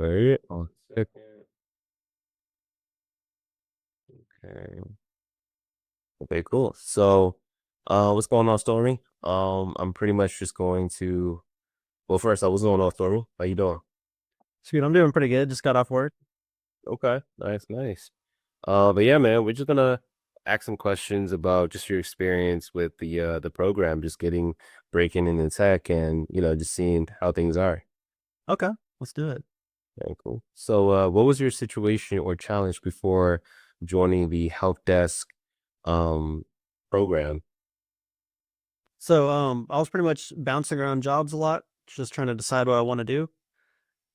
Wait, 1 second. Okay. Okay, cool. So, what's going on, Stormy? I'm pretty much just going to. Well, first, what's going on, Stormy? How you doing? Sweet, I'm doing pretty good. Just got off work. Okay, nice, nice. But yeah, man, we're just gonna ask some questions about just your experience with the program, just getting breaking into tech, and just seeing how things are. Okay, let's do it. Very cool. So, what was your situation or challenge before joining the help desk um program? I was pretty much bouncing around jobs a lot, just trying to decide what I want to do.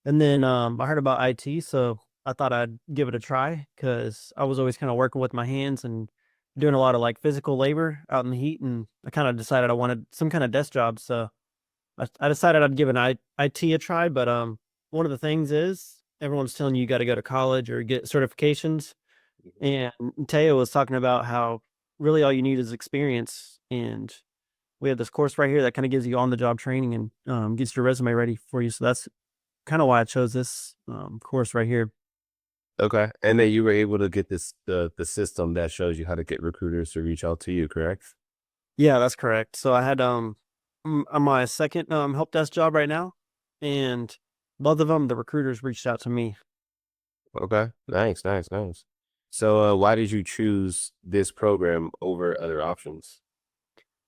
And then I heard about IT, so I thought I'd give it a try because I was always kind of working with my hands and doing a lot of like physical labor out in the heat. And I kind of decided I wanted some kind of desk job, so I decided I'd give IT a try. But one of the things is everyone's telling you you got to go to college or get certifications. And Teo was talking about how really all you need is experience. And we have this course right here that kind of gives you on the job training and gets your resume ready for you. So that's kind of why I chose this course right here. Okay. And then you were able to get the system that shows you how to get recruiters to reach out to you, correct? Yeah, that's correct. So I had on my second help desk job right now, and both of them the recruiters reached out to me. Okay. Nice, nice, nice. So why did you choose this program over other options?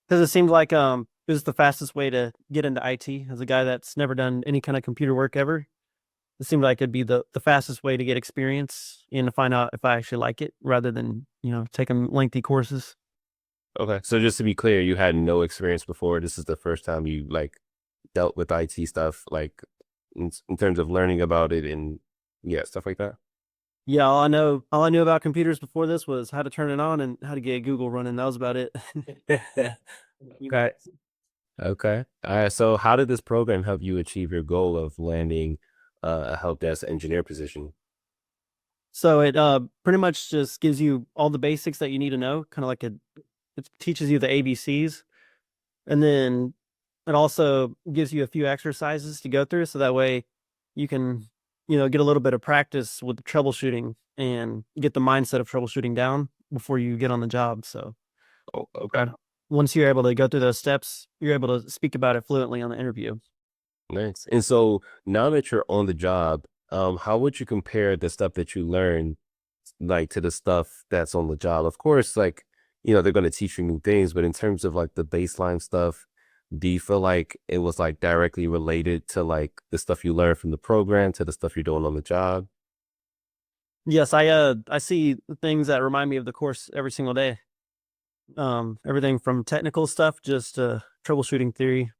Because it seemed like it was the fastest way to get into IT. As a guy that's never done any kind of computer work ever, it seemed like it'd be the fastest way to get experience and to find out if I actually like it, rather than taking lengthy courses. Okay. So just to be clear, you had no experience before. This is the first time you like dealt with IT stuff, like in terms of learning about it and yeah, stuff like that. Yeah, all I knew about computers before this was how to turn it on and how to get Google running. That was about it. Okay. Okay. All right. So how did this program help you achieve your goal of landing a help desk engineer position? So it pretty much just gives you all the basics that you need to know, kind of like it teaches you the ABCs, and then it also gives you a few exercises to go through, so that way you can get a little bit of practice with troubleshooting and get the mindset of troubleshooting down before you get on the job. So Oh, okay. once you're able to go through those steps, you're able to speak about it fluently on the interview. Nice. And so now that you're on the job, how would you compare the stuff that you learn like to the stuff that's on the job? Of course, like, they're going to teach you new things, but in terms of like the baseline stuff, do you feel like it was like directly related to like the stuff you learned from the program to the stuff you're doing on the job? Yes, I see things that remind me of the course every single day. Everything from technical stuff just to troubleshooting theory.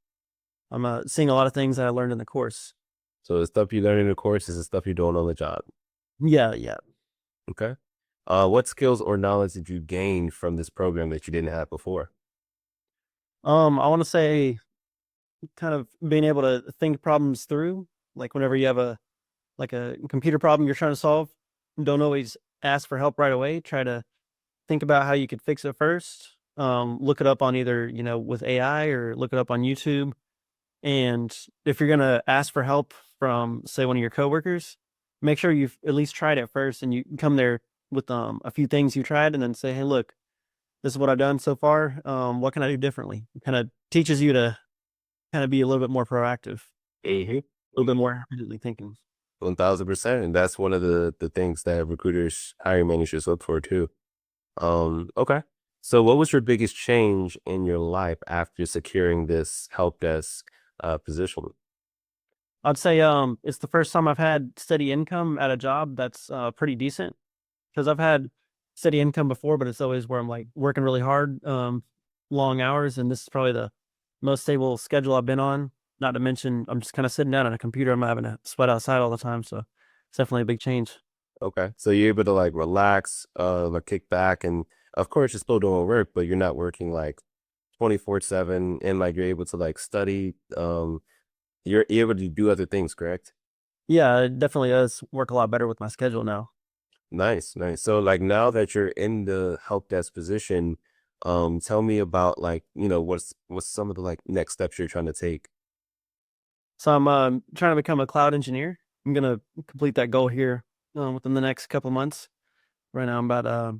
I'm seeing a lot of things that I learned in the course. So the stuff you learn in the course is the stuff you're doing on the job. Yeah, yeah. Okay. What skills or knowledge did you gain from this program that you didn't have before? I want to say kind of being able to think problems through. Like whenever you have a computer problem you're trying to solve, don't always ask for help right away. Try to think about how you could fix it first. Look it up on either with AI or look it up on YouTube. And if you're gonna ask for help from say one of your coworkers, make sure you've at least tried it first, and you come there with a few things you tried, and then say, "Hey, look, this is what I've done so far. What can I do differently?" It kind of teaches you to kind of be a little bit more proactive, Hmm. a little bit more critically thinking. 1000%. And that's one of the things that recruiters, hiring managers look for too. Okay. So what was your biggest change in your life after securing this help desk position? I'd say it's the first time I've had steady income at a job that's pretty decent, because I've had steady income before, but it's always where I'm like working really hard, long hours, and this is probably the most stable schedule I've been on. Not to mention, I'm just kind of sitting down at a computer. I'm not having to sweat outside all the time, so it's definitely a big change. Okay. So you're able to like relax, like kick back, and of course you're still doing work, but you're not working like 24/7, and like you're able to like study. You're able to do other things, correct? Yeah, it definitely does work a lot better with my schedule now. Nice, nice. So like now that you're in the help desk position, tell me about like, what's some of the like next steps you're trying to take. So I'm trying to become a cloud engineer, I'm gonna complete that goal here within the next couple months. Right now, I'm about I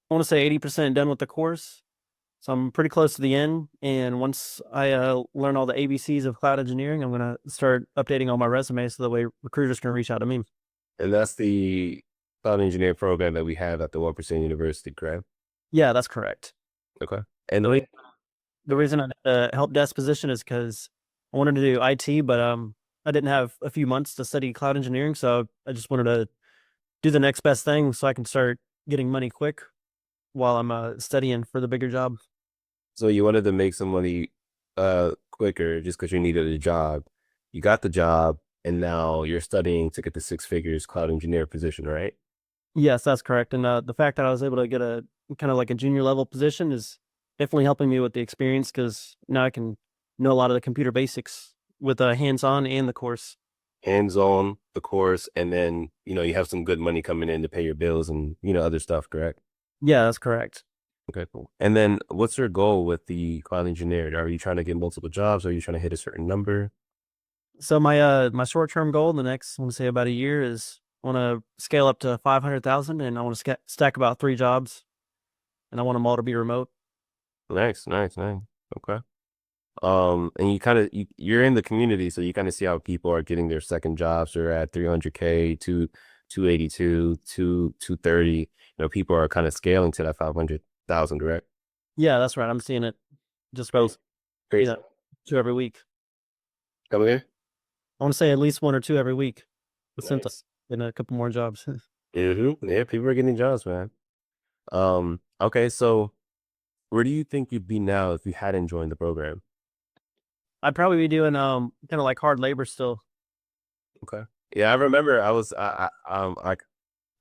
want to say 80% done with the course, so I'm pretty close to the end. And once I learn all the ABCs of cloud engineering, I'm gonna start updating all my resume so that way recruiters can reach out to me. And that's the cloud engineer program that we have at the 1% University, correct? Yeah, that's correct. Okay. And The reason I did a help desk position is because I wanted to do IT, but I didn't have a few months to study cloud engineering, so I just wanted to do the next best thing so I can start getting money quick while I'm studying for the bigger job. so you wanted to make some money quicker just because you needed a job. You got the job and now you're studying to get the six figures cloud engineer position, right? Yes, that's correct. And the fact that I was able to get a kind of like a junior level position is definitely helping me with the experience because now I can know a lot of the computer basics with hands on and the course. Hands on the course, and then you have some good money coming in to pay your bills and other stuff, correct? Yeah, that's correct. Okay, cool. And then what's your goal with the cloud engineer? Are you trying to get multiple jobs? Or are you trying to hit a certain number? So my short term goal in the next I want to say about a year is I want to scale up to 500,000 and I want to stack about 3 jobs and I want them all to be remote. Nice, nice, nice. Okay. And you kind of you're in the community, so you kind of see how people are getting their second jobs. They're at 300K, 282, 230. People are kind of scaling to that 500,000, correct? Yeah, that's right. I'm seeing it just Crazy, you crazy. know 2 every week. Come here. I want to say at least 1 or 2 every week. Since Nice. in a couple more jobs. Yeah, people are getting jobs, man. Okay, so where do you think you'd be now if you hadn't joined the program? I'd probably be doing kind of like hard labor still. Okay. Yeah, I remember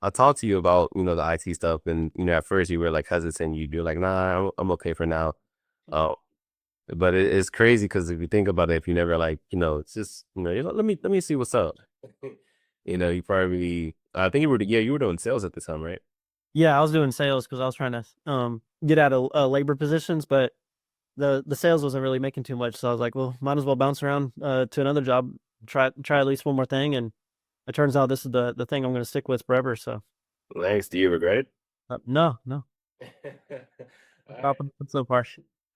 I talked to you about, the IT stuff, and at first you were like hesitant. You're like, nah, I'm okay for now. Uh, but it's crazy because if you think about it, if you never like, it's just, let me see what's up. You probably, I think you were doing sales at the time, right? Yeah, I was doing sales because I was trying to get out of labor positions, but the sales wasn't really making too much. So I was like, well, might as well bounce around to another job, try at least one more thing, and it turns out this is the thing I'm going to stick with forever. So Thanks. Do you regret no, no, it? All right. dropping so far.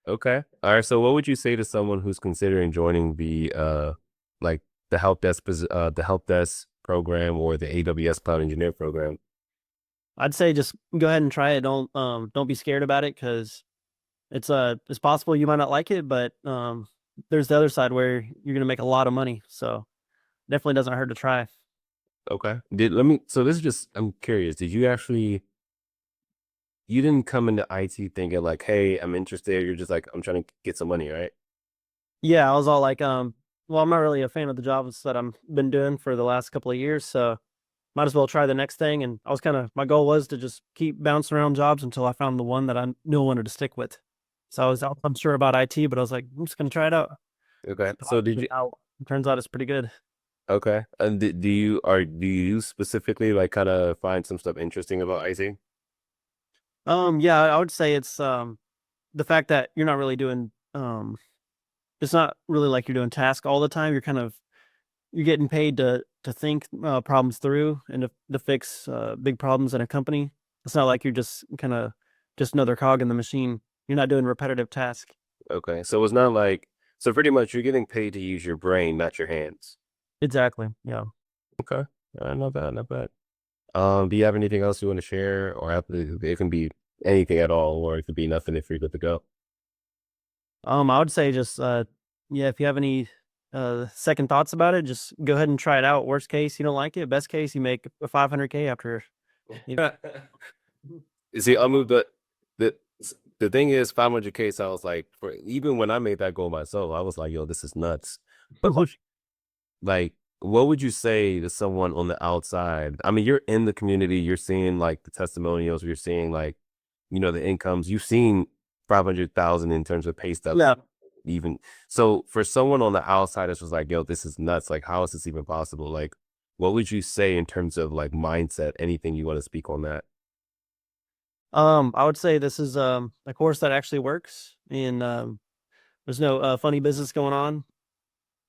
Okay. All right. So what would you say to someone who's considering joining like the help desk program or the AWS cloud engineer program? I'd say just go ahead and try it. Don't be scared about it because it's possible you might not like it, but there's the other side where you're gonna make a lot of money. So definitely doesn't hurt to try. Okay. So this is just, I'm curious. You didn't come into IT thinking like, hey, I'm interested. You're just like, I'm trying to get some money, right? Yeah, I was all like, well, I'm not really a fan of the jobs that I'm been doing for the last couple of years, so might as well try the next thing. And I was kind of my goal was to just keep bouncing around jobs until I found the one that I knew I wanted to stick with. So I was unsure about IT, but I was like, I'm just gonna try it out. Okay. So did you, Now, it turns out it's pretty good. okay. And do you specifically like kind of find some stuff interesting about IT? Yeah, I would say it's the fact that you're not really doing it's not really like you're doing task all the time. You're getting paid to think problems through and to fix big problems in a company. It's not like you're just kind of just another cog in the machine. You're not doing repetitive tasks. Okay. So it's not like, so pretty much you're getting paid to use your brain, not your hands. Exactly. Yeah. Okay. Not bad, not bad. Do you have anything else you want to share, or it can be anything at all, or it could be nothing if you're good to go. I would say just yeah, if you have any second thoughts about it, just go ahead and try it out. Worst case, you don't like it. Best case, you make a 500K after. You You see, I moved the the thing is 500K. So I was like, for even when I made that goal myself, I was like, yo, this is nuts. But like, what would you say to someone on the outside? I mean, you're in the community, you're seeing like the testimonials, you're seeing like, the incomes, you've seen 500,000 in terms of pay stubs, yeah. even. So for someone on the outside, it's just like, yo, this is nuts. Like, how is this even possible? Like, what would you say in terms of like mindset? Anything you want to speak on that? I would say this is a course that actually works, and there's no funny business going on.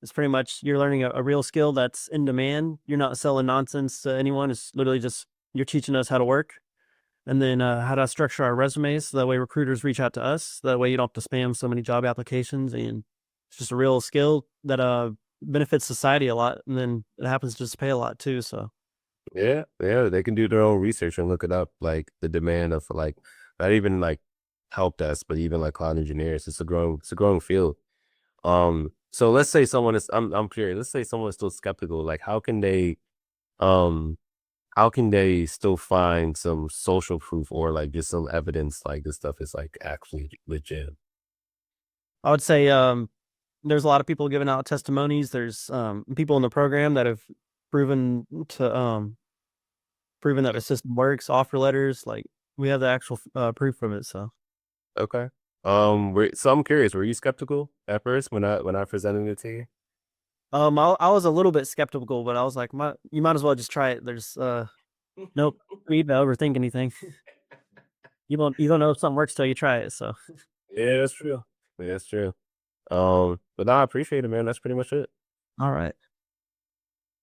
It's pretty much you're learning a real skill that's in demand. You're not selling nonsense to anyone. It's literally just you're teaching us how to work and then how to structure our resumes so that way recruiters reach out to us. That way you don't have to spam so many job applications, and it's just a real skill that benefits society a lot. And then it happens to just pay a lot too. So Yeah, yeah, they can do their own research and look it up, like the demand of like not even like help desk, but even like cloud engineers. It's a growing field. So let's say someone is I'm curious, let's say someone is still skeptical, like um how can they still find some social proof or like just some evidence like this stuff is like actually legit? I would say there's a lot of people giving out testimonies. There's people in the program that have proven to proven that the system works. Offer letters, like we have the actual proof from it. So Okay. So I'm curious, were you skeptical at first when I presented it to you? I was a little bit skeptical, but I was like, you might as well just try it. There's nope, you need to overthink anything. You don't know if something works till you try it. So Yeah, that's true. Yeah, that's true. But no, I appreciate it, man. That's pretty much it. all right.